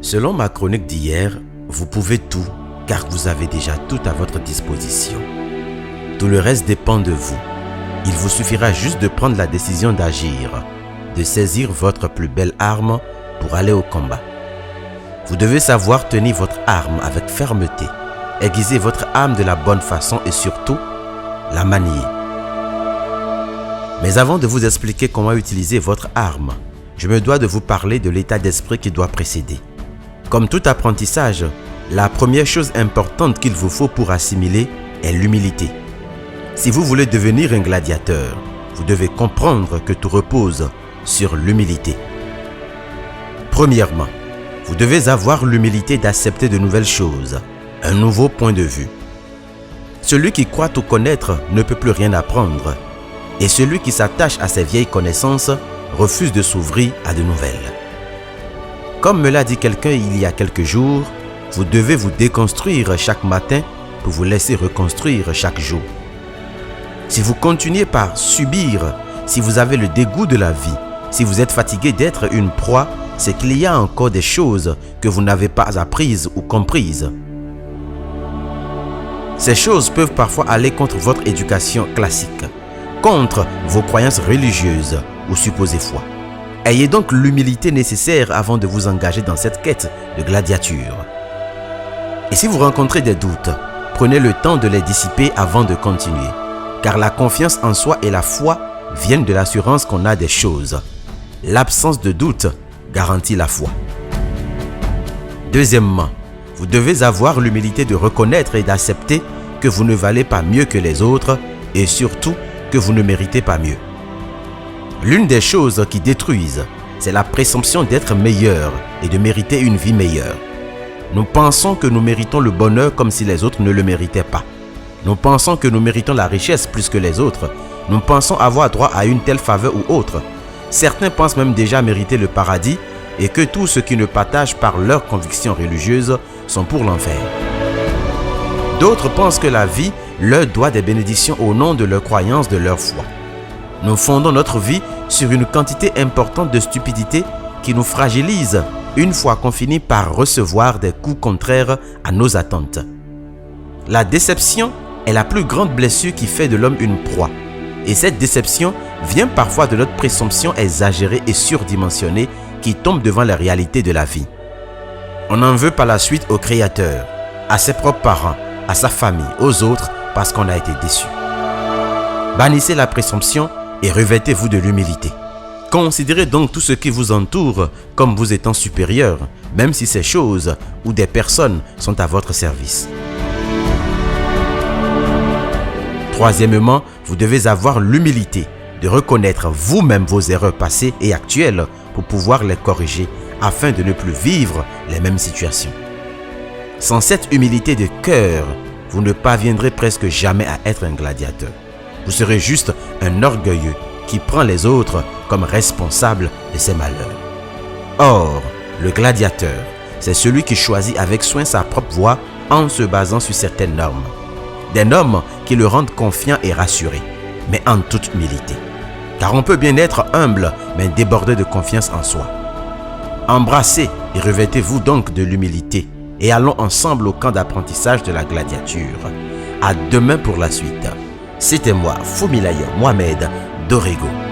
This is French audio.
Selon ma chronique d'hier, vous pouvez tout car vous avez déjà tout à votre disposition. Tout le reste dépend de vous. Il vous suffira juste de prendre la décision d'agir, de saisir votre plus belle arme pour aller au combat. Vous devez savoir tenir votre arme avec fermeté, aiguiser votre arme de la bonne façon et surtout, la manier. Mais avant de vous expliquer comment utiliser votre arme, je me dois de vous parler de l'état d'esprit qui doit précéder. Comme tout apprentissage, la première chose importante qu'il vous faut pour assimiler est l'humilité. Si vous voulez devenir un gladiateur, vous devez comprendre que tout repose sur l'humilité. Premièrement, vous devez avoir l'humilité d'accepter de nouvelles choses, un nouveau point de vue. Celui qui croit tout connaître ne peut plus rien apprendre, et celui qui s'attache à ses vieilles connaissances refuse de s'ouvrir à de nouvelles. Comme me l'a dit quelqu'un il y a quelques jours, vous devez vous déconstruire chaque matin pour vous laisser reconstruire chaque jour. Si vous continuez par subir, si vous avez le dégoût de la vie, si vous êtes fatigué d'être une proie, c'est qu'il y a encore des choses que vous n'avez pas apprises ou comprises. Ces choses peuvent parfois aller contre votre éducation classique, contre vos croyances religieuses ou supposées foi. Ayez donc l'humilité nécessaire avant de vous engager dans cette quête de gladiature. Et si vous rencontrez des doutes, prenez le temps de les dissiper avant de continuer. Car la confiance en soi et la foi viennent de l'assurance qu'on a des choses. L'absence de doute garantit la foi. Deuxièmement, vous devez avoir l'humilité de reconnaître et d'accepter que vous ne valez pas mieux que les autres et surtout que vous ne méritez pas mieux. L'une des choses qui détruisent, c'est la présomption d'être meilleur et de mériter une vie meilleure. Nous pensons que nous méritons le bonheur comme si les autres ne le méritaient pas. Nous pensons que nous méritons la richesse plus que les autres. Nous pensons avoir droit à une telle faveur ou autre. Certains pensent même déjà mériter le paradis et que tous ceux qui ne partagent par leurs convictions religieuses sont pour l'enfer. D'autres pensent que la vie leur doit des bénédictions au nom de leur croyance, de leur foi. Nous fondons notre vie sur une quantité importante de stupidité qui nous fragilise une fois qu'on finit par recevoir des coups contraires à nos attentes. La déception est la plus grande blessure qui fait de l'homme une proie. Et cette déception vient parfois de notre présomption exagérée et surdimensionnée qui tombe devant la réalité de la vie. On en veut par la suite au Créateur, à ses propres parents, à sa famille, aux autres parce qu'on a été déçu. Bannissez la présomption et revêtez-vous de l'humilité. Considérez donc tout ce qui vous entoure comme vous étant supérieur, même si ces choses ou des personnes sont à votre service. Troisièmement, vous devez avoir l'humilité de reconnaître vous-même vos erreurs passées et actuelles pour pouvoir les corriger afin de ne plus vivre les mêmes situations. Sans cette humilité de cœur, vous ne parviendrez presque jamais à être un gladiateur. Vous serez juste un orgueilleux qui prend les autres comme responsables de ses malheurs. Or, le gladiateur, c'est celui qui choisit avec soin sa propre voie en se basant sur certaines normes. Des normes qui le rendent confiant et rassuré, mais en toute humilité. Car on peut bien être humble, mais débordé de confiance en soi. Embrassez et revêtez-vous donc de l'humilité et allons ensemble au camp d'apprentissage de la gladiature. À demain pour la suite. C'était moi, Fumilayo Mohamed Dorego.